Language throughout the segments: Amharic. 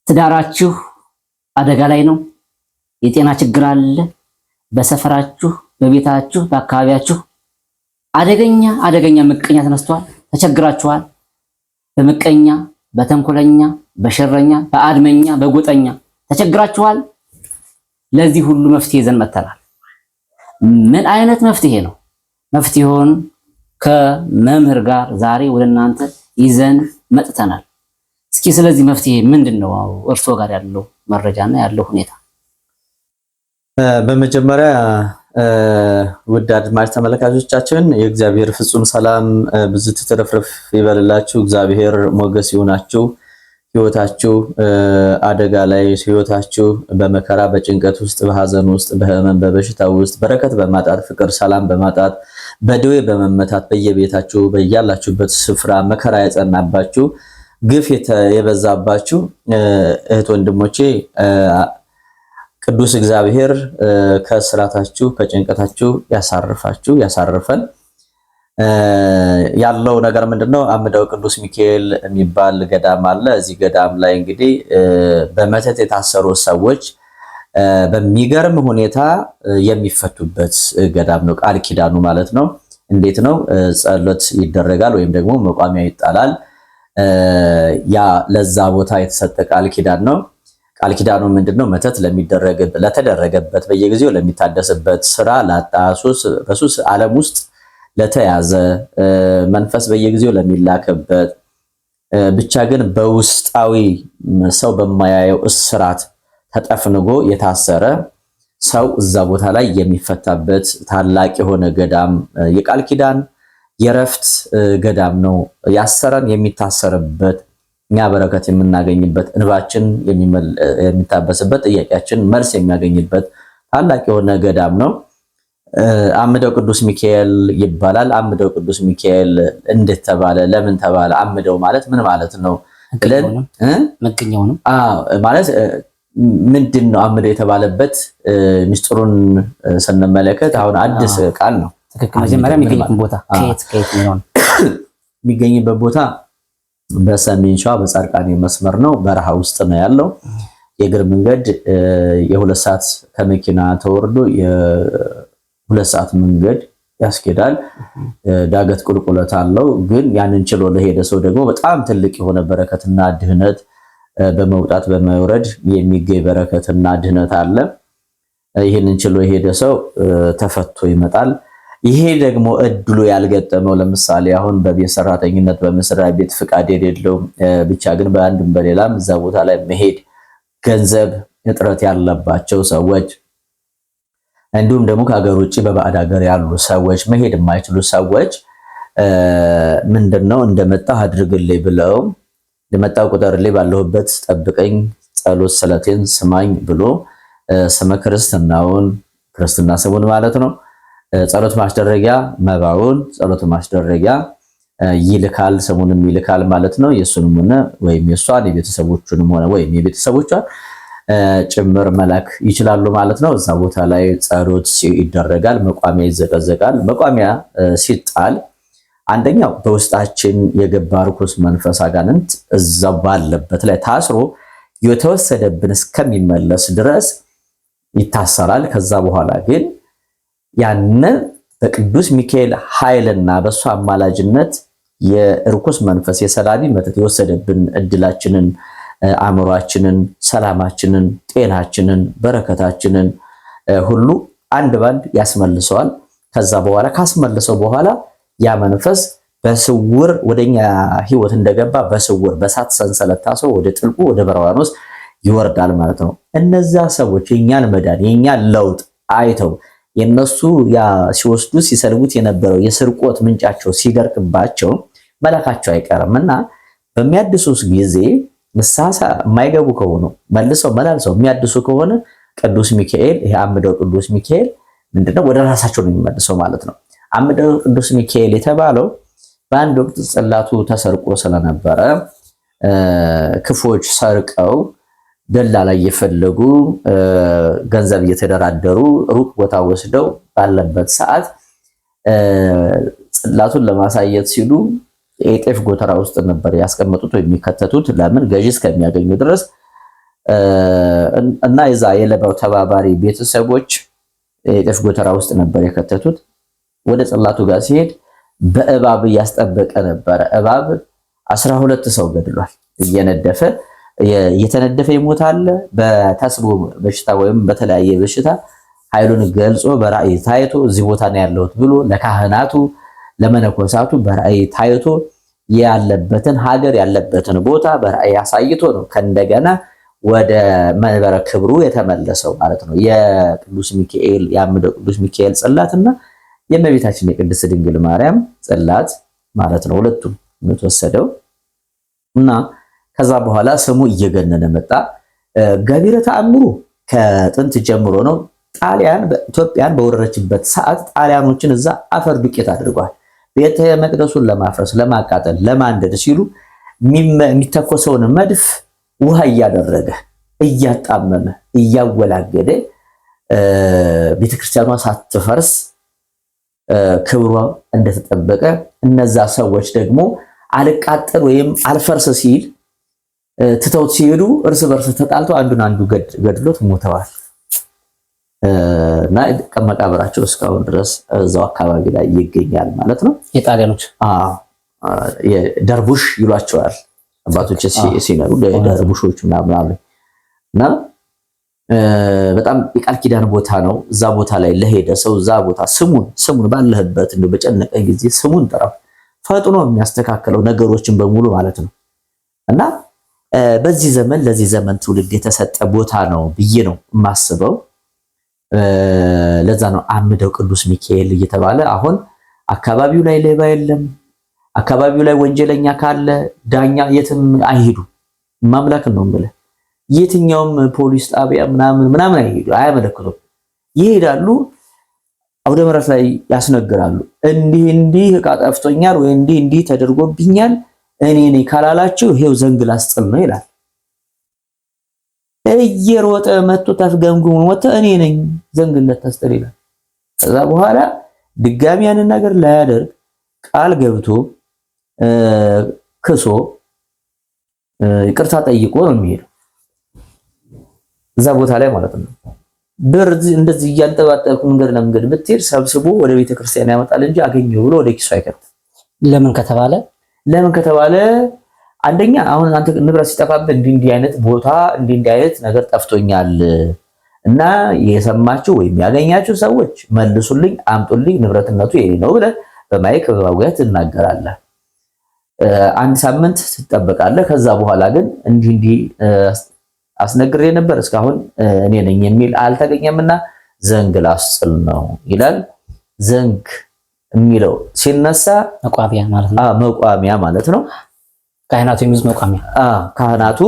ትዳራችሁ አደጋ ላይ ነው። የጤና ችግር አለ። በሰፈራችሁ፣ በቤታችሁ፣ በአካባቢያችሁ አደገኛ ምቀኛ ተነስቷል። ተቸግራችኋል። በምቀኛ፣ በተንኮለኛ፣ በሸረኛ፣ በአድመኛ፣ በጎጠኛ ተቸግራችኋል። ለዚህ ሁሉ መፍትሄ ይዘን መጥተናል። ምን አይነት መፍትሄ ነው? መፍትሄውን ከመምህር ጋር ዛሬ ወደ እናንተ ይዘን መጥተናል። እስኪ ስለዚህ መፍትሄ ምንድነው እርስዎ ጋር ያለው መረጃና ያለው ሁኔታ? በመጀመሪያ ውድ አድማጭ ተመልካቾቻችን የእግዚአብሔር ፍጹም ሰላም ብዙ ትትረፍረፍ ይበልላችሁ። እግዚአብሔር ሞገስ ይሁናችሁ። ህይወታችሁ አደጋ ላይ፣ ህይወታችሁ በመከራ በጭንቀት ውስጥ፣ በሐዘን ውስጥ፣ በህመም በበሽታ ውስጥ፣ በረከት በማጣት፣ ፍቅር ሰላም በማጣት፣ በደዌ በመመታት በየቤታችሁ በያላችሁበት ስፍራ መከራ ያጸናባችሁ፣ ግፍ የበዛባችሁ እህት ወንድሞቼ ቅዱስ እግዚአብሔር ከስራታችሁ ከጭንቀታችሁ ያሳርፋችሁ ያሳርፈን። ያለው ነገር ምንድነው? አምደው ቅዱስ ሚካኤል የሚባል ገዳም አለ። እዚህ ገዳም ላይ እንግዲህ በመተት የታሰሩ ሰዎች በሚገርም ሁኔታ የሚፈቱበት ገዳም ነው። ቃል ኪዳኑ ማለት ነው። እንዴት ነው? ጸሎት ይደረጋል ወይም ደግሞ መቋሚያ ይጣላል። ያ ለዛ ቦታ የተሰጠ ቃል ኪዳን ነው። ቃል ኪዳኑ ምንድነው? መተት ለተደረገበት በየጊዜው ለሚታደስበት ስራ ላጣ በሱስ ዓለም ውስጥ ለተያዘ መንፈስ በየጊዜው ለሚላክበት ብቻ ግን በውስጣዊ ሰው በማያየው እስራት ተጠፍንጎ የታሰረ ሰው እዛ ቦታ ላይ የሚፈታበት ታላቅ የሆነ ገዳም የቃል ኪዳን የረፍት ገዳም ነው። ያሰረን የሚታሰርበት፣ እኛ በረከት የምናገኝበት፣ እንባችን የሚታበስበት፣ ጥያቄያችን መልስ የሚያገኝበት ታላቅ የሆነ ገዳም ነው። አምደው ቅዱስ ሚካኤል ይባላል። አምደው ቅዱስ ሚካኤል እንዴት ተባለ? ለምን ተባለ? አምደው ማለት ምን ማለት ነው? መገኛው ነው ማለት ምንድን ነው? አምደው የተባለበት ምስጢሩን ስንመለከት አሁን አዲስ ቃል ነው። ትክክል። መጀመሪያ የሚገኝበት ቦታ ከየት ነው? የሚገኝበት ቦታ በሰሜን ሸዋ በጻድቃኔ መስመር ነው። በረሃ ውስጥ ነው ያለው። የእግር መንገድ የሁለት ሰዓት ከመኪና ተወርዶ የሁለት ሰዓት መንገድ ያስኬዳል። ዳገት ቁልቁለት አለው። ግን ያንን ችሎ ለሄደ ሰው ደግሞ በጣም ትልቅ የሆነ በረከትና ድህነት በመውጣት በመውረድ የሚገኝ በረከትና ድህነት አለ። ይህንን ችሎ የሄደ ሰው ተፈቶ ይመጣል። ይሄ ደግሞ እድሉ ያልገጠመው ለምሳሌ አሁን በቤት ሰራተኝነት በመስሪያ ቤት ፍቃድ የሌለው ብቻ ግን በአንድም በሌላም እዛ ቦታ ላይ መሄድ ገንዘብ እጥረት ያለባቸው ሰዎች እንዲሁም ደግሞ ከሀገር ውጭ በባዕድ ሀገር ያሉ ሰዎች መሄድ የማይችሉ ሰዎች ምንድነው እንደመጣህ አድርግልኝ ብለው እንደመጣው ቁጠርልኝ፣ ባለሁበት ጠብቀኝ፣ ጸሎት ስለቴን ስማኝ ብሎ ስመ ክርስትናውን ክርስትና ስሙን ማለት ነው ጸሎት ማስደረጊያ መባውን ጸሎት ማስደረጊያ ይልካል፣ ስሙንም ይልካል ማለት ነው። የሱንም ሆነ ወይም የሷን የቤተሰቦቹንም ሆነ ወይም የቤተሰቦቿን ጭምር መላክ ይችላሉ ማለት ነው። እዛ ቦታ ላይ ጸሎት ይደረጋል፣ መቋሚያ ይዘቀዘቃል። መቋሚያ ሲጣል አንደኛው በውስጣችን የገባ ርኩስ መንፈስ አጋንንት እዛው ባለበት ላይ ታስሮ የተወሰደብን እስከሚመለስ ድረስ ይታሰራል። ከዛ በኋላ ግን ያንን በቅዱስ ሚካኤል ኃይልና በሱ አማላጅነት የርኩስ መንፈስ የሰላቢ መተት የወሰደብን እድላችንን፣ አእምሯችንን፣ ሰላማችንን፣ ጤናችንን፣ በረከታችንን ሁሉ አንድ ባንድ ያስመልሰዋል። ከዛ በኋላ ካስመልሰው በኋላ ያ መንፈስ በስውር ወደኛ ህይወት እንደገባ በስውር በሳት ሰንሰለት ታስሮ ወደ ጥልቁ ወደ በርባኖስ ይወርዳል ማለት ነው። እነዛ ሰዎች የኛን መዳን የኛን ለውጥ አይተው የነሱ ያ ሲወስዱ ሲሰልቡት የነበረው የስርቆት ምንጫቸው ሲደርቅባቸው መላካቸው አይቀርምና በሚያድሱስ ጊዜ ንስሐ የማይገቡ ከሆኑ መልሰው መላልሰው የሚያድሱ ከሆነ ቅዱስ ሚካኤል ይሄ አምደው ቅዱስ ሚካኤል ምንድነው ወደ ራሳቸው ነው የሚመልሰው ማለት ነው። አምደው ቅዱስ ሚካኤል የተባለው በአንድ ወቅት ጽላቱ ተሰርቆ ስለነበረ ክፎች ሰርቀው ደላላ እየፈለጉ ገንዘብ እየተደራደሩ ሩቅ ቦታ ወስደው ባለበት ሰዓት ጽላቱን ለማሳየት ሲሉ የጤፍ ጎተራ ውስጥ ነበር ያስቀመጡት ወይ የሚከተቱት። ለምን? ገዢ እስከሚያገኙ ድረስ እና የዛ የለባው ተባባሪ ቤተሰቦች የጤፍ ጎተራ ውስጥ ነበር የከተቱት። ወደ ጽላቱ ጋር ሲሄድ በእባብ እያስጠበቀ ነበረ። እባብ 12 ሰው ገድሏል። እየተነደፈ ይሞታል። በተስቦ በሽታ ወይም በተለያየ በሽታ ኃይሉን ገልጾ በራእይ ታይቶ እዚህ ቦታ ነው ያለሁት ብሎ ለካህናቱ ለመነኮሳቱ በራእይ ታይቶ ያለበትን ሀገር ያለበትን ቦታ በራእይ አሳይቶ ነው ከእንደገና ወደ መንበረ ክብሩ የተመለሰው ማለት ነው። የቅዱስ ሚካኤል የአምደው ቅዱስ ሚካኤል ጽላትና የእመቤታችን የቅድስት ድንግል ማርያም ጽላት ማለት ነው። ሁለቱም የተወሰደው እና ከዛ በኋላ ስሙ እየገነነ መጣ። ገቢረ ተአምሩ ከጥንት ጀምሮ ነው። ጣሊያን ኢትዮጵያን በወረረችበት ሰዓት ጣሊያኖችን እዛ አፈር ዱቄት አድርጓል። ቤተ መቅደሱን ለማፍረስ፣ ለማቃጠል፣ ለማንደድ ሲሉ የሚተኮሰውን መድፍ ውሃ እያደረገ እያጣመመ እያወላገደ ቤተክርስቲያኗ ሳትፈርስ ክብሯ እንደተጠበቀ እነዛ ሰዎች ደግሞ አልቃጠል ወይም አልፈርስ ሲል ትተውት ሲሄዱ እርስ በርስ ተጣልተው አንዱን አንዱ ገድሎት ሞተዋል። እና መቃብራቸው እስካሁን ድረስ እዛው አካባቢ ላይ ይገኛል ማለት ነው። የጣሊያኖች ደርቡሽ ይሏቸዋል አባቶች ሲነሩ ደርቡሾች ምናምን እና በጣም የቃል ኪዳን ቦታ ነው። እዛ ቦታ ላይ ለሄደ ሰው እዛ ቦታ ስሙን ባለህበት እንደው በጨነቀ ጊዜ ስሙን ጥራው፣ ፈጥኖ የሚያስተካክለው ነገሮችን በሙሉ ማለት ነው። እና በዚህ ዘመን ለዚህ ዘመን ትውልድ የተሰጠ ቦታ ነው ብዬ ነው የማስበው። ለዛ ነው አምደው ቅዱስ ሚካኤል እየተባለ አሁን አካባቢው ላይ ሌባ የለም፣ አካባቢው ላይ ወንጀለኛ ካለ ዳኛ የትም አይሄዱ። ማምላክ ነው የምልህ። የትኛውም ፖሊስ ጣቢያ ምናምን አይሄዱ፣ አያመለክቱም። ይሄዳሉ፣ አውደ ምሕረት ላይ ያስነግራሉ። እንዲህ ዕቃ ጠፍቶኛል ወይ እንዲህ ተደርጎብኛል እኔ ነኝ ካላላችሁ ይሄው ዘንግ ላስጥል ነው ይላል። እየሮጠ መጥቶ ተፍገምግሞ ወጣ እኔ ነኝ ዘንግነት ታስጥል ይላል። ከዛ በኋላ ድጋሚ ያንን ነገር ላያደርግ ቃል ገብቶ ክሶ ይቅርታ ጠይቆ ነው የሚሄደው እዛ ቦታ ላይ ማለት ነው። ብር እንደዚህ እያንጠባጠብኩ መንገድ ለመንገድ ብትሄድ ሰብስቦ ወደ ቤተክርስቲያን ያመጣል እንጂ አገኘው ብሎ ወደ ኪሱ አይከትም። ለምን ከተባለ አንደኛ አሁን አንተ ንብረት ሲጠፋብህ እንዲህ አይነት ቦታ እንዲህ አይነት ነገር ጠፍቶኛል እና የሰማችሁ ወይም ያገኛችሁ ሰዎች መልሱልኝ፣ አምጡልኝ፣ ንብረትነቱ የኔ ነው ብለህ በማይክ በማውጋት ትናገራለህ። አንድ ሳምንት ትጠበቃለህ። ከዛ በኋላ ግን እንዲህ አስነግሬ ነበር እስካሁን እኔ ነኝ የሚል አልተገኘምና ዘንግ ላስጥል ነው ይላል። ዘንግ የሚለው ሲነሳ መቋሚያ ማለት ነው። ካህናቱ የሚይዙት መቋሚያ። ካህናቱ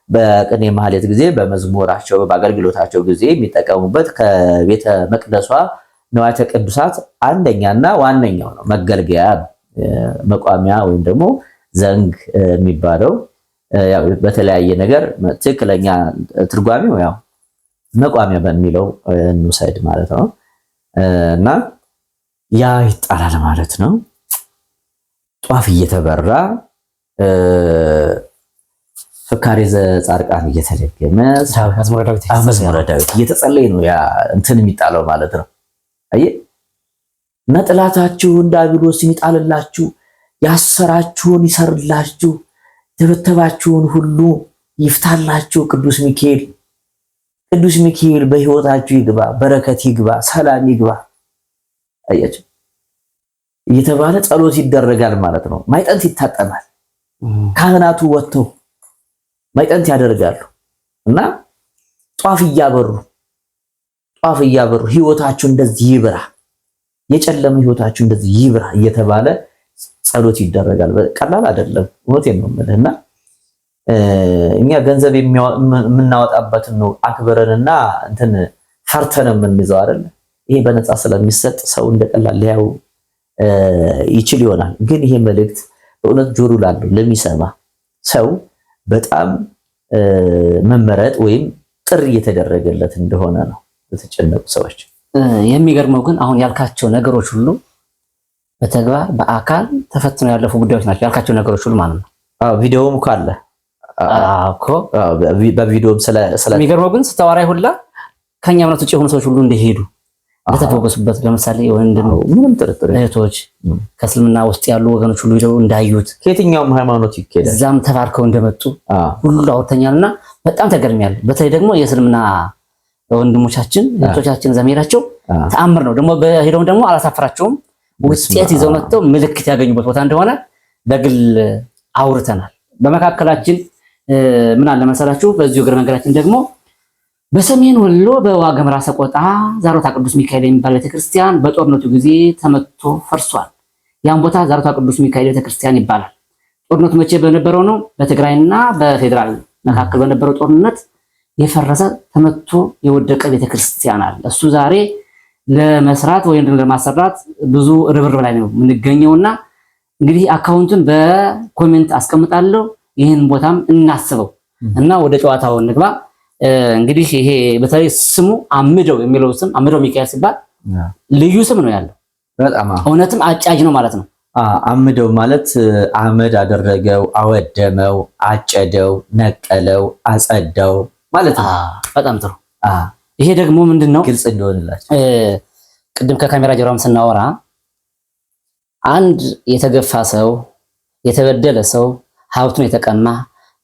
በቅኔ ማህሌት ጊዜ በመዝሙራቸው በአገልግሎታቸው ጊዜ የሚጠቀሙበት ከቤተ መቅደሷ ንዋያተ ቅዱሳት አንደኛና ዋነኛው ነው፣ መገልገያ መቋሚያ ወይም ደግሞ ዘንግ የሚባለው ያው በተለያየ ነገር ትክክለኛ ትርጓሜው ያው መቋሚያ በሚለው እንውሰድ ማለት ነው። እና ያ ይጣላል ማለት ነው። ጧፍ እየተበራ ፍካሬ ዘጻድቃን እየተደገመ መዝሙረ ዳዊት እየተጸለየ ነው ያ እንትን የሚጣለው ማለት ነው። አየህ ነጥላታችሁን ዲያብሎስን ይጣልላችሁ፣ ያሰራችሁን ይሰርላችሁ፣ የተበተባችሁን ሁሉ ይፍታላችሁ። ቅዱስ ሚካኤል በህይወታችሁ ይግባ፣ በረከት ይግባ፣ ሰላም ይግባ። አያችሁ እየተባለ ጸሎት ይደረጋል ማለት ነው። ማይጠንት ይታጠናል። ካህናቱ ወጥተው ማይጠንት ያደርጋሉ እና ጧፍ እያበሩ ህይወታችሁ እንደዚህ ይብራ፣ የጨለመ ህይወታችሁ እንደዚህ ይብራ እየተባለ ጸሎት ይደረጋል። ቀላል አይደለም። እውነቴን ነው የምልህና እኛ ገንዘብ የምናወጣበትን ነው አክብረንና እንትን ፈርተን የምንይዘው አይደል? ይሄ በነፃ ስለሚሰጥ ሰው እንደቀላል ሊያው ይችል ይሆናል። ግን ይሄ መልእክት በእውነት ጆሮ ላለው ለሚሰማ ሰው በጣም መመረጥ ወይም ጥሪ እየተደረገለት እንደሆነ ነው ለተጨነቁ ሰዎች። የሚገርመው ግን አሁን ያልካቸው ነገሮች ሁሉ በተግባር በአካል ተፈትነው ያለፉ ጉዳዮች ናቸው። ያልካቸው ነገሮች ሁሉ ማለት ነው። ቪዲዮውም ካለ እኮ በቪዲዮም ስለ የሚገርመው ግን ስታወራ ሁላ ከኛ እምነት ውጭ የሆኑ ሰዎች ሁሉ እንደሄዱ እንደተፈወሱበት ለምሳሌ ወንድም ምንም ጥርጥር እህቶች ከእስልምና ውስጥ ያሉ ወገኖች ሁሉ ሄደው እንዳዩት ከየትኛውም ሃይማኖት ይኬዳል እዛም ተባርከው እንደመጡ ሁሉ አውርተኛልና በጣም ተገርሚያለሁ። በተለይ ደግሞ የእስልምና ወንድሞቻችን እህቶቻችን ዘመዳቸው ተአምር ነው። ደግሞ በሄደው ደግሞ አላሳፈራቸውም። ውጤት ይዘው መጥተው ምልክት ያገኙበት ቦታ እንደሆነ በግል አውርተናል። በመካከላችን ምን አለ መሰላችሁ፣ በዚሁ እግረ መንገዳችን ደግሞ በሰሜን ወሎ በዋግኽምራ ሰቆጣ ዛሮታ ቅዱስ ሚካኤል የሚባል ቤተክርስቲያን በጦርነቱ ጊዜ ተመቶ ፈርሷል። ያን ቦታ ዛሮታ ቅዱስ ሚካኤል ቤተክርስቲያን ይባላል። ጦርነቱ መቼ በነበረው ነው? በትግራይና በፌዴራል መካከል በነበረው ጦርነት የፈረሰ ተመቶ የወደቀ ቤተክርስቲያን አለ። እሱ ዛሬ ለመስራት ወይም ለማሰራት ብዙ ርብርብ ላይ ነው የምንገኘውና እንግዲህ አካውንቱን በኮሜንት አስቀምጣለሁ። ይህን ቦታም እናስበው እና ወደ ጨዋታው እንግባ። እንግዲህ ይሄ በተለይ ስሙ አምደው የሚለው ስም አምደው ሚካኤል ሲባል ልዩ ስም ነው ያለው። በጣም እውነትም አጫጅ ነው ማለት ነው። አምደው ማለት አመድ አደረገው፣ አወደመው፣ አጨደው፣ ነቀለው፣ አጸዳው ማለት ነው። በጣም ጥሩ። ይሄ ደግሞ ምንድነው ግልጽ እንዲሆንላችሁ ቅድም ከካሜራ ጀርባም ስናወራ አንድ የተገፋ ሰው የተበደለ ሰው ሀብቱን የተቀማ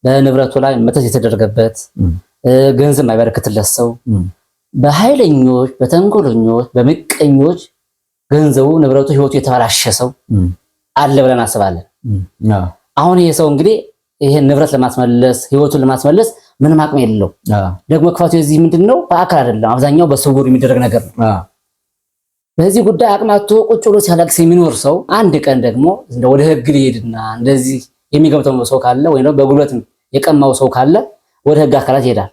በንብረቱ ላይ መተት የተደረገበት ገንዘብ ማይበረክትለት ሰው በኃይለኞች በተንኮለኞች በምቀኞች ገንዘቡ ንብረቱ ህይወቱ የተበላሸ ሰው አለ ብለን አስባለን። አሁን ይሄ ሰው እንግዲህ ይሄን ንብረት ለማስመለስ ህይወቱን ለማስመለስ ምንም አቅም የለው። ደግሞ ክፋቱ እዚህ ምንድነው? በአካል አይደለም፣ አብዛኛው በስውር የሚደረግ ነገር ነው። በዚህ ጉዳይ አቅማቶ ቁጭ ብሎ ሲያለቅስ የሚኖር ሰው አንድ ቀን ደግሞ ወደ ህግ ሊሄድና እንደዚህ የሚገምተው ሰው ካለ ወይ ነው በጉልበት የቀማው ሰው ካለ ወደ ህግ አካላት ይሄዳል።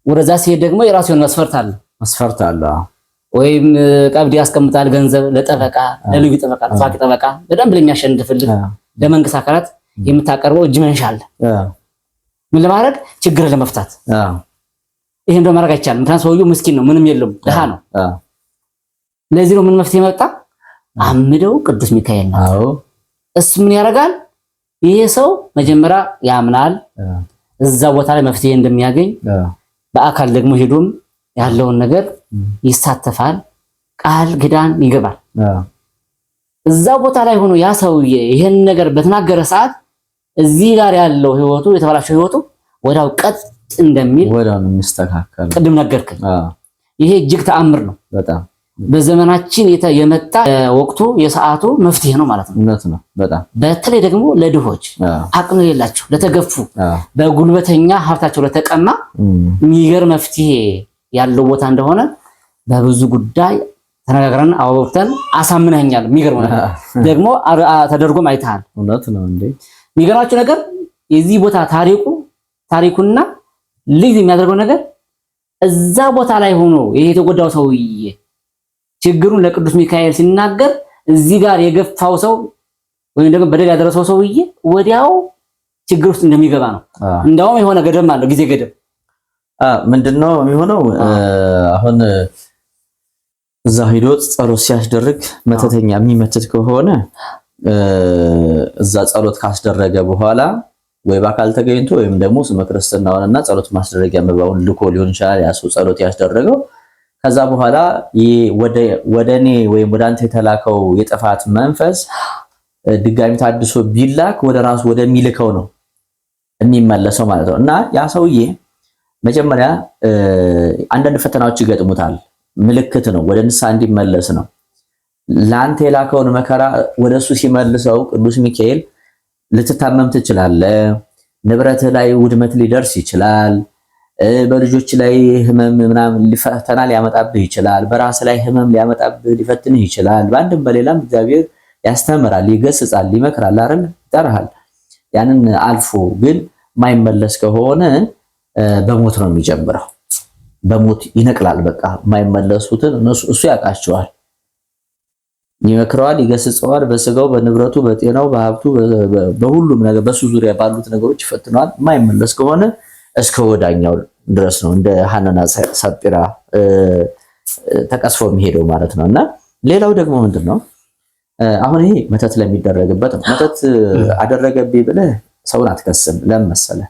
ወደዛ ሲሄድ ደግሞ የራሱ የሆነ መስፈርት አለ። ወይም ቀብድ ያስቀምጣል፣ ገንዘብ ለጠበቃ ለልዩ ጠበቃ ለፋቂ ጠበቃ በደንብ ለሚያሸንፍልህ ለመንግስት አካላት የምታቀርበው እጅ መንሻ አለ። ምን ለማድረግ ችግር ለመፍታት ይሄን በማድረግ አይቻልም። ምክንያቱም ሰውየው ምስኪን ነው፣ ምንም የለውም፣ ድሃ ነው። ለዚህ ነው ምን መፍትሄ መጣ? አምደው ቅዱስ ሚካኤል ነው። እሱ ምን ያደርጋል? ይሄ ሰው መጀመሪያ ያምናል እዛ ቦታ ላይ መፍትሄ እንደሚያገኝ፣ በአካል ደግሞ ሄዶም ያለውን ነገር ይሳተፋል፣ ቃል ኪዳን ይገባል። እዛ ቦታ ላይ ሆኖ ያ ሰውዬ ይሄን ነገር በተናገረ ሰዓት እዚህ ጋር ያለው ህይወቱ የተበላሸው ህይወቱ ወዳው ቀጥ እንደሚል ወዳው ነው የሚስተካከል። ቅድም ነገርከኝ። ይሄ እጅግ ተአምር ነው። በጣም በዘመናችን የመጣ ወቅቱ የሰዓቱ መፍትሄ ነው ማለት ነው። እውነት ነው። በጣም በተለይ ደግሞ ለድሆች አቅም የሌላቸው ለተገፉ በጉልበተኛ ሀብታቸው ለተቀማ የሚገርም መፍትሄ ያለው ቦታ እንደሆነ በብዙ ጉዳይ ተነጋግረን አውርተን አሳምነኛል። የሚገርም ነገር ደግሞ ተደርጎም አይተሃል። እውነት ነው እንዴ? የሚገርማችሁ ነገር የዚህ ቦታ ታሪኩና ልጅ የሚያደርገው ነገር እዛ ቦታ ላይ ሆኖ ይሄ የተጎዳው ሰውዬ ችግሩን ለቅዱስ ሚካኤል ሲናገር እዚህ ጋር የገፋው ሰው ወይም ደግሞ በደል ያደረሰው ሰውዬ ወዲያው ችግር ውስጥ እንደሚገባ ነው። እንደውም የሆነ ገደብ አለው፣ ጊዜ ገደብ። ምንድነው የሚሆነው? አሁን እዛ ሄዶ ጸሎት ሲያስደርግ መተተኛ የሚመትት ከሆነ እዛ ጸሎት ካስደረገ በኋላ ወይ በአካል ተገኝቶ ወይም ደግሞ ስመ ክርስትናውንና ጸሎት ማስደረጊያ መባውን ልኮ ሊሆን ይችላል ያ ሰው ጸሎት ያስደረገው። ከዛ በኋላ ወደኔ ወይም ወደ አንተ የተላከው የጥፋት መንፈስ ድጋሚ ታድሶ ቢላክ ወደ ራሱ ወደሚልከው ነው የሚመለሰው ማለት ነው። እና ያ ሰውዬ መጀመሪያ አንዳንድ ፈተናዎች ይገጥሙታል። ምልክት ነው፣ ወደ ንስሐ እንዲመለስ ነው። ለአንተ የላከውን መከራ ወደሱ ሲመልሰው ቅዱስ ሚካኤል ልትታመም ትችላለህ፣ ንብረትህ ላይ ውድመት ሊደርስ ይችላል፣ በልጆች ላይ ህመም ምናምን ፈተና ሊያመጣብህ ይችላል፣ በራስ ላይ ህመም ሊያመጣብህ ሊፈትንህ ይችላል። በአንድም በሌላም እግዚአብሔር ያስተምራል፣ ይገስጻል፣ ይመክራል፣ አይደል? ይጠራሃል። ያንን አልፎ ግን ማይመለስ ከሆነ በሞት ነው የሚጀምረው። በሞት ይነቅላል። በቃ ማይመለሱትን እሱ ያውቃቸዋል። ይመክረዋል፣ ይገስጸዋል። በስጋው በንብረቱ በጤናው በሀብቱ በሁሉም ነገር በሱ ዙሪያ ባሉት ነገሮች ይፈትነዋል። ማይመለስ ከሆነ እስከ ወዳኛው ድረስ ነው እንደ ሐናና ሰጲራ ተቀስፎ የሚሄደው ማለት ነው። እና ሌላው ደግሞ ምንድነው አሁን ይሄ መተት ለሚደረግበት ነው። መተት አደረገብኝ ብለህ ሰውን አትከስም። ለምን መሰለህ?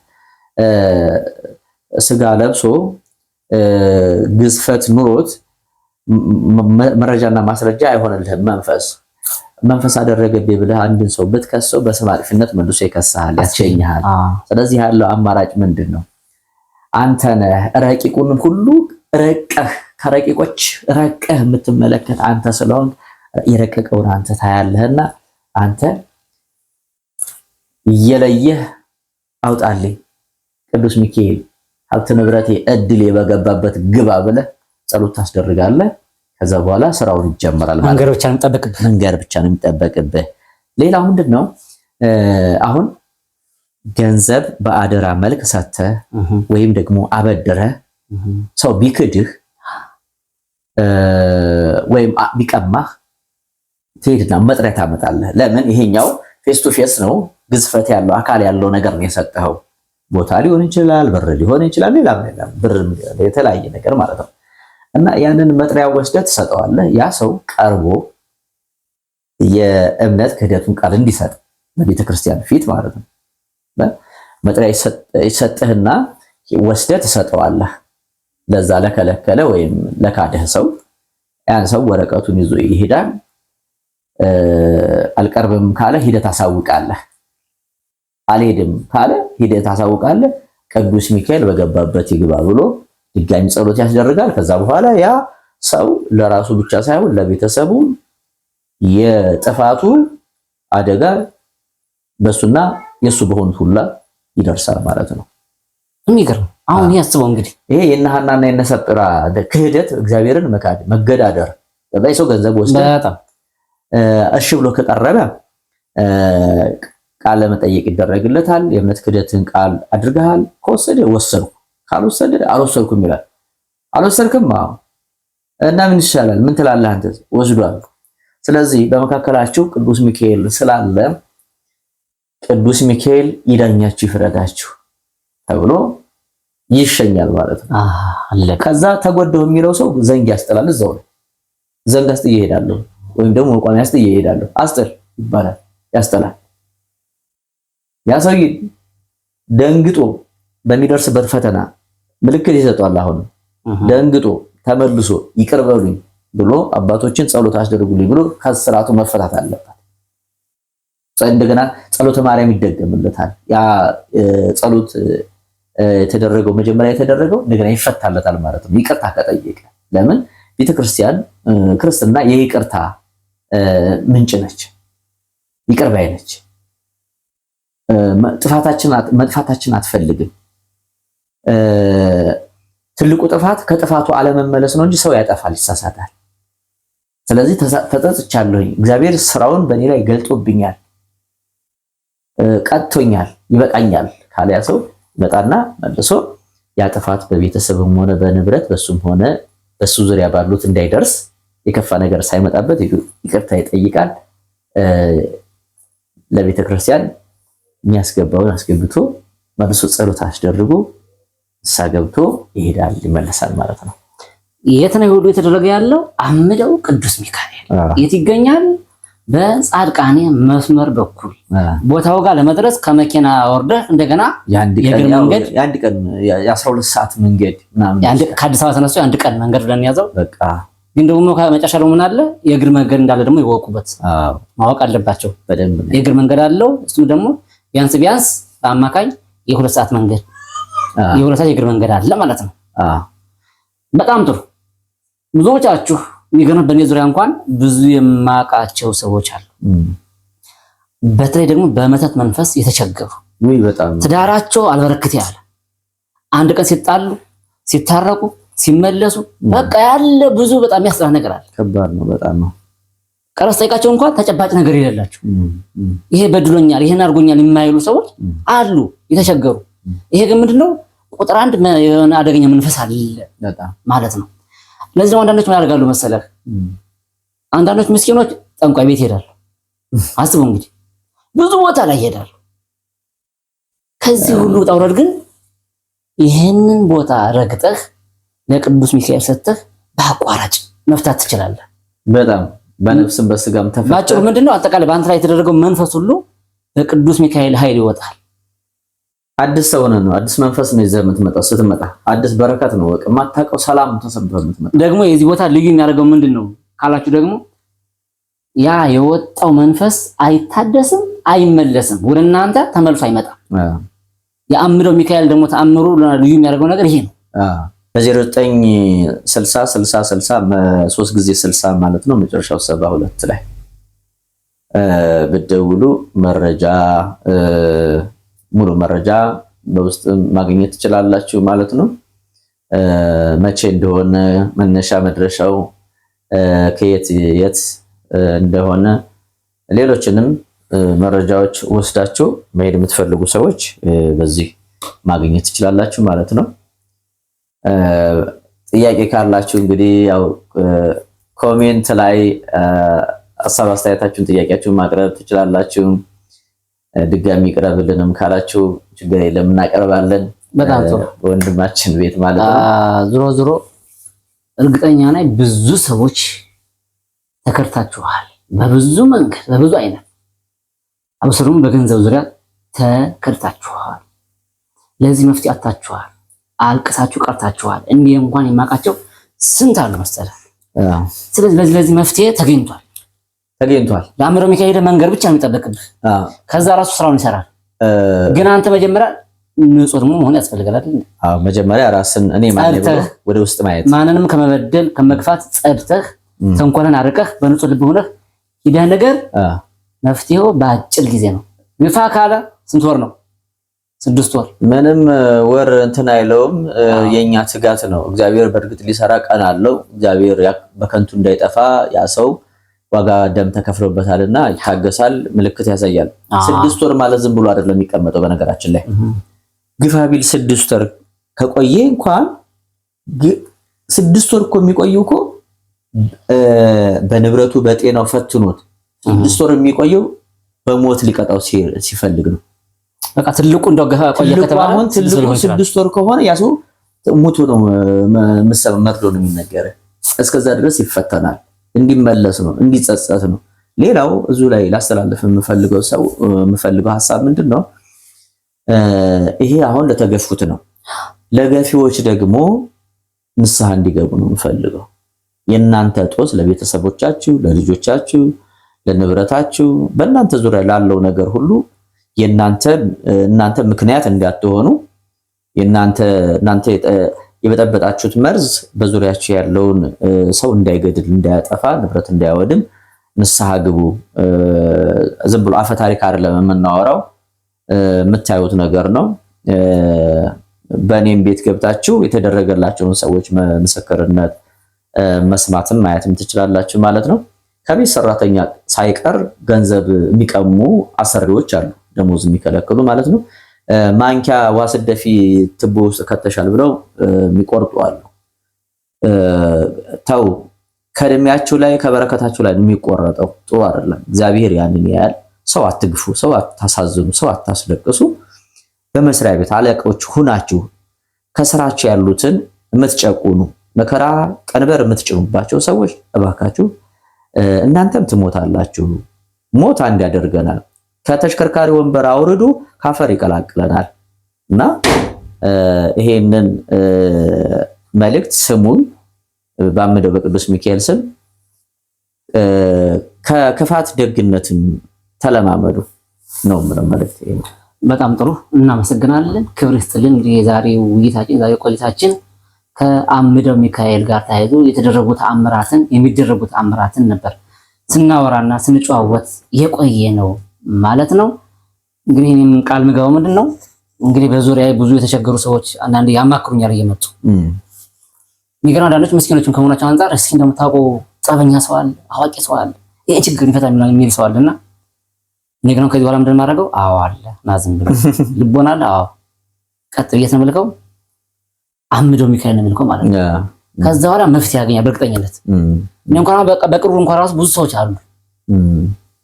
ስጋ ለብሶ ግዝፈት ኑሮት መረጃና ማስረጃ አይሆንልህም። መንፈስ አደረገብኝ ብለህ አንድን ሰው ብትከሰው በስም አጥፊነት መልሶ ይከሳል፣ ያስቸኝሃል። ስለዚህ ያለው አማራጭ ምንድን ነው? አንተ ነህ ረቂቁን ሁሉ ረቀህ ከረቂቆች ረቀህ የምትመለከት አንተ ስለሆን የረቀቀውን አንተ ታያለህና አንተ እየለየህ አውጣልኝ ቅዱስ ሚካኤል ሀብት ንብረቴ እድሌ በገባበት ግባ ብለህ ጸሎት ታስደርጋለህ። ከዛ በኋላ ስራውን ይጀምራል ማለት መንገር ብቻ ነው የሚጠበቅብህ። ሌላው ምንድነው? አሁን ገንዘብ በአደራ መልክ ሰጥተህ ወይም ደግሞ አበድረህ ሰው ቢክድህ ወይም ቢቀማህ ትሄድና መጥሪያ ታመጣለህ። ለምን? ይሄኛው ፌስ ቱ ፌስ ነው፣ ግዝፈት ያለው አካል ያለው ነገር ነው የሰጠኸው። ቦታ ሊሆን ይችላል፣ ብር ሊሆን ይችላል፣ ሌላም ብር የተለያየ ነገር ማለት ነው። እና ያንን መጥሪያ ወስደህ ትሰጠዋለህ። ያ ሰው ቀርቦ የእምነት ክህደቱን ቃል እንዲሰጥ በቤተክርስቲያን ፊት ማለት ነው። መጥሪያ ይሰጥህና ወስደህ ትሰጠዋለህ። ለዛ ለከለከለ ወይም ለካደህ ሰው ያን ሰው ወረቀቱን ይዞ ይሄዳል። አልቀርብም ካለ ሂደት ታሳውቃለህ። አልሄድም ካለ ሂደት ታሳውቃለህ። ቅዱስ ሚካኤል በገባበት ይግባ ብሎ ድጋሚ ጸሎት ያስደርጋል። ከዛ በኋላ ያ ሰው ለራሱ ብቻ ሳይሆን ለቤተሰቡ የጥፋቱ አደጋ በሱና የሱ በሆኑት ሁላ ይደርሳል ማለት ነው። የሚገርም አሁን ያስበው እንግዲህ ይሄ የነሐናና የነሰጵራ ክህደት እግዚአብሔርን መካድ መገዳደር በላይ ሰው ገንዘብ ወስደ በጣም እሺ ብሎ ከቀረበ ቃለ መጠየቅ ይደረግለታል። የእምነት ክህደትን ቃል አድርገሃል፣ ከወሰደ ወሰድኩ፣ ካልወሰደ አልወሰድኩም ይላል። አልወሰድክም እና ምን ይሻላል? ምን ትላለህ አንተ? ወስዷል። ስለዚህ በመካከላችሁ ቅዱስ ሚካኤል ስላለ ቅዱስ ሚካኤል ይዳኛችሁ ይፍረዳችሁ ተብሎ ይሸኛል ማለት ነው። ከዛ ተጎደው የሚለው ሰው ዘንግ ያስጥላል። እዛው ነው ዘንግ አስጥዬ እሄዳለሁ ወይም ደግሞ ቋሚ አስጥዬ እሄዳለሁ አስጥል ይባላል፣ ያስጥላል። ያ ሰው ደንግጦ በሚደርስበት ፈተና ምልክት ይሰጣል። አሁን ደንግጦ ተመልሶ ይቅር በሉኝ ብሎ አባቶችን ጸሎት አስደርጉልኝ ብሎ ከስራቱ መፈታት አለበት። እንደገና ጸሎተ ማርያም ይደገምለታል። ያ ጸሎት የተደረገው መጀመሪያ የተደረገው እንደገና ይፈታለታል ማለት ነው፣ ይቅርታ ከጠየቀ። ለምን? ቤተክርስቲያን ክርስትና የይቅርታ ምንጭ ነች፣ ይቅር ባይ ነች። መጥፋታችን አትፈልግም። ትልቁ ጥፋት ከጥፋቱ አለመመለስ ነው እንጂ ሰው ያጠፋል፣ ይሳሳታል። ስለዚህ ተጸጽቻለሁኝ፣ እግዚአብሔር ስራውን በእኔ ላይ ገልጦብኛል፣ ቀጥቶኛል፣ ይበቃኛል ካለ ሰው ይመጣና መልሶ ያ ጥፋት በቤተሰብም ሆነ በንብረት በሱም ሆነ በሱ ዙሪያ ባሉት እንዳይደርስ የከፋ ነገር ሳይመጣበት ይቅርታ ይጠይቃል። ለቤተክርስቲያን የሚያስገባውን አስገብቶ መልሶ ጸሎት አስደርጎ እሳ ገብቶ ይሄዳል፣ ይመለሳል ማለት ነው። የት ነው ሁሉ የተደረገ ያለው? አምደው ቅዱስ ሚካኤል የት ይገኛል? በጻድቃኔ መስመር በኩል ቦታው ጋር ለመድረስ ከመኪና ወርደህ እንደገና የእግር መንገድ የአንድ ቀን የ12 ሰዓት መንገድ ምናምን ከአዲስ አበባ ተነስቶ የአንድ ቀን መንገድ ብለን ያዘው። በቃ ግን ደግሞ ከመጨረሻ ደግሞ ምን አለ? የእግር መንገድ እንዳለ ደግሞ ይወቁበት፣ ማወቅ አለባቸው በደንብ። የእግር መንገድ አለው። እሱም ደግሞ ቢያንስ በአማካኝ የ2 ሰዓት መንገድ የ2 ሰዓት የእግር መንገድ አለ ማለት ነው። በጣም ጥሩ። ብዙዎቻችሁ የሚገርም በእኔ ዙሪያ እንኳን ብዙ የማውቃቸው ሰዎች አሉ። በተለይ ደግሞ በመተት መንፈስ የተቸገሩ ትዳራቸው አልበረክት ያለ አንድ ቀን ሲጣሉ ሲታረቁ ሲመለሱ በቃ ያለ ብዙ በጣም የሚያስጠላ ነገር አለ። ከባድ ነው፣ በጣም ነው። ቀረስ ጠይቃቸው እንኳን ተጨባጭ ነገር የሌላቸው ይሄ በድሎኛል ይሄን አድርጎኛል የማይሉ ሰዎች አሉ የተቸገሩ። ይሄ ግን ምንድነው? ቁጥር አንድ የሆነ አደገኛ መንፈስ አለ ማለት ነው። ለዚህ አንዳንዶች ምን ያደርጋሉ መሰለህ? አንዳንዶች ምስኪኖች ጠንቋይ ቤት ይሄዳሉ። አስበው እንግዲህ ብዙ ቦታ ላይ ይሄዳሉ። ከዚህ ሁሉ ጣውረድ ግን ይሄንን ቦታ ረግጠህ ለቅዱስ ሚካኤል ሰጥተህ በአቋራጭ መፍታት ትችላለህ። በጣም በነፍስም በስጋም ተፈታ። ባጭሩ ምንድነው? አጠቃላይ በአንተ ላይ የተደረገው መንፈስ ሁሉ በቅዱስ ሚካኤል ኃይል ይወጣል። አዲስ ሰው ነው፣ አዲስ መንፈስ ነው ይዘህ የምትመጣው። ስትመጣ አዲስ በረከት ነው። በቃ የማታውቀው ሰላም ተሰምቶ የምትመጣ። ደግሞ የዚህ ቦታ ልዩ የሚያደርገው ምንድነው ካላችሁ ደግሞ ያ የወጣው መንፈስ አይታደስም፣ አይመለስም፣ ወደ እናንተ ተመልሶ አይመጣም። የአምደው ሚካኤል ደግሞ ተአምሩ ልዩ የሚያደርገው ነገር ይሄ ነው። በ0960 60 60 3 ጊዜ 60 ማለት ነው መጨረሻው 72 ላይ ብትደውሉ መረጃ ሙሉ መረጃ በውስጥ ማግኘት ትችላላችሁ ማለት ነው። መቼ እንደሆነ መነሻ መድረሻው ከየት የት እንደሆነ ሌሎችንም መረጃዎች ወስዳችሁ መሄድ የምትፈልጉ ሰዎች በዚህ ማግኘት ትችላላችሁ ማለት ነው። ጥያቄ ካላችሁ እንግዲህ ያው ኮሜንት ላይ ሀሳብ አስተያየታችሁን ጥያቄያችሁን ማቅረብ ትችላላችሁ። ድጋሚ ይቅረብልንም ካላችሁ ችግር የለም እናቀርባለን። በጣም ጥሩ ወንድማችን ቤት ማለት ነው። ዞሮ እርግጠኛ ነኝ ብዙ ሰዎች ተከርታችኋል፣ በብዙ መንገድ በብዙ አይነት አብስሩም በገንዘብ ዙሪያ ተከርታችኋል። ለዚህ መፍትሄ አጣችኋል፣ አልቅሳችሁ ቀርታችኋል። እንዲህ እንኳን የማውቃቸው ስንት አሉ መሰለህ። ስለዚህ ለዚህ መፍትሄ ተገኝቷል። ለአምደው ሚካኤል መንገድ ብቻ ነው የሚጠበቅብህ። ከዛ ራሱ ስራውን ይሰራል። ግን አንተ መጀመሪያ ንጹህ ደግሞ መሆን ያስፈልጋል አይደል? አዎ መጀመሪያ ራስን እኔ ማለት ነው ወደ ውስጥ ማየት፣ ማንንም ከመበደል ከመግፋት ጸድተህ ተንኮልን አርቀህ በንጹህ ልብ ሆነህ ሂደህ ነገር መፍትሄው በአጭር ጊዜ ነው። ግፋ ካለ ስንት ወር ነው? 6 ወር። ምንም ወር እንትን አይለውም። የኛ ትጋት ነው። እግዚአብሔር በእርግጥ ሊሰራ ቀን አለው። እግዚአብሔር በከንቱ እንዳይጠፋ ያ ሰው ዋጋ ደም ተከፍሎበታልና ይታገሳል፣ ምልክት ያሳያል። 6 ወር ማለት ዝም ብሎ አይደለም የሚቀመጠው። በነገራችን ላይ ግፋ ቢል 6 ወር ከቆየ እንኳን 6 ወር እኮ የሚቆየው እኮ በንብረቱ በጤናው ፈትኖት 6 ወር የሚቆየው በሞት ሊቀጣው ሲፈልግ ነው። በቃ ትልቁ እንደው ገፋ ቆየ ከተባለ አሁን ትልቁ 6 ወር ከሆነ ያ ሰው ሞቶ ነው መርዶ ነው የሚነገረው። እስከዛ ድረስ ይፈተናል። እንዲመለስ ነው፣ እንዲጸጸት ነው። ሌላው እዙ ላይ ላስተላልፍ የምፈልገው ሐሳብ ምንድነው? ይሄ አሁን ለተገፉት ነው። ለገፊዎች ደግሞ ንስሐ እንዲገቡ ነው የምፈልገው። የእናንተ ጦስ ለቤተሰቦቻችሁ፣ ለልጆቻችሁ፣ ለንብረታችሁ፣ በእናንተ ዙሪያ ላለው ነገር ሁሉ እናንተ ምክንያት እንዳትሆኑ እናንተ የበጠበጣችሁት መርዝ በዙሪያችሁ ያለውን ሰው እንዳይገድል፣ እንዳያጠፋ፣ ንብረት እንዳያወድም ንስሐ ግቡ። ዝም ብሎ አፈ ታሪክ አይደለም የምናወራው፣ የምታዩት ነገር ነው። በእኔም ቤት ገብታችሁ የተደረገላቸውን ሰዎች ምስክርነት መስማትም ማየትም ትችላላችሁ ማለት ነው። ከቤት ሰራተኛ ሳይቀር ገንዘብ የሚቀሙ አሰሪዎች አሉ፣ ደሞዝ የሚከለክሉ ማለት ነው። ማንኪያ ዋስደፊ ትቦ ውስጥ ከተሻል ብለው የሚቆርጡ አሉ። ተው፣ ከእድሜያችሁ ላይ ከበረከታችሁ ላይ የሚቆረጠው ጥሩ አይደለም። እግዚአብሔር ያንን ያያል። ሰው አትግፉ፣ ሰው አታሳዝኑ፣ ሰው አታስለቅሱ። በመስሪያ ቤት አለቆች ሁናችሁ ከስራችሁ ያሉትን የምትጨቁኑ መከራ ቀንበር የምትጭኑባቸው ሰዎች እባካችሁ እናንተም ትሞታላችሁ። ሞት አንድ ያደርገናል። ከተሽከርካሪ ወንበር አውርዱ ካፈር ይቀላቅለናል። እና ይሄንን መልእክት ስሙን ባመደው በቅዱስ ሚካኤል ስም ከክፋት ደግነትን ተለማመዱ ነው ምንም መልእክት። በጣም ጥሩ እናመሰግናለን። ክብር ይስጥልን። እንግዲህ የዛሬው ውይይታችን ዛሬ ቆይታችን ከአምደው ሚካኤል ጋር ተያይዞ የተደረጉት ተአምራትን የሚደረጉት ተአምራትን ነበር ስናወራና ስንጨዋወት የቆየ ነው ማለት ነው። እንግዲህ እኔም ቃል ምገባው ምንድነው እንግዲህ በዙሪያ ብዙ የተቸገሩ ሰዎች አንዳንዴ ያማክሩኛል እየመጡ ሚገርም አንዳንዶች ምስኪኖችም ከመሆናቸው አንፃር እስኪ እንደምታውቁ ጸበኛ ሰው አለ፣ አዋቂ ሰው አለ፣ ይሄ ችግር ይፈታ የሚል ሰው አለና ነገርም ከዚህ በኋላ ምንድን ማድረገው? አዎ አለ ናዝም ብሎ ልቦና አለ። አዎ ቀጥ ብዬ ተመልከው አምደው ሚካኤል ነው የሚልከው ማለት ነው። ከዛ በኋላ መፍትሄ ያገኛል በእርግጠኝነት። እኔ እንኳን በቅርቡ እንኳን ራሱ ብዙ ሰዎች አሉ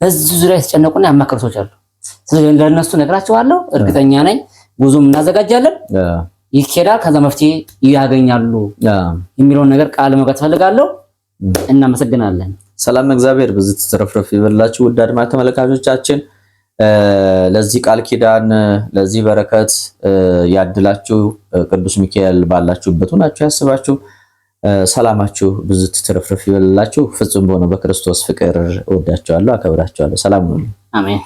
በዚህ ዙሪያ የተጨነቁና ያማከሩ ሰዎች አሉ። ስለዚህ ለነሱ ነግራቸዋለሁ። እርግጠኛ ነኝ ጉዞም እናዘጋጃለን፣ ይኬዳል፣ ከዛ መፍትሄ ያገኛሉ የሚለውን ነገር ቃል መግባት ፈልጋለሁ። እናመሰግናለን። ሰላም እግዚአብሔር በዚህ ተረፍረፍ ይበላችሁ። ውድ አድማጭ ተመልካቾቻችን ለዚህ ቃል ኪዳን ለዚህ በረከት ያድላችሁ። ቅዱስ ሚካኤል ባላችሁበት ሆናችሁ ያስባችሁ። ሰላማችሁ ብዙ ትርፍርፍ ይበልላችሁ። ፍጹም በሆነው በክርስቶስ ፍቅር እወዳችኋለሁ፣ አከብራችኋለሁ። ሰላም ሁኑ። አሜን።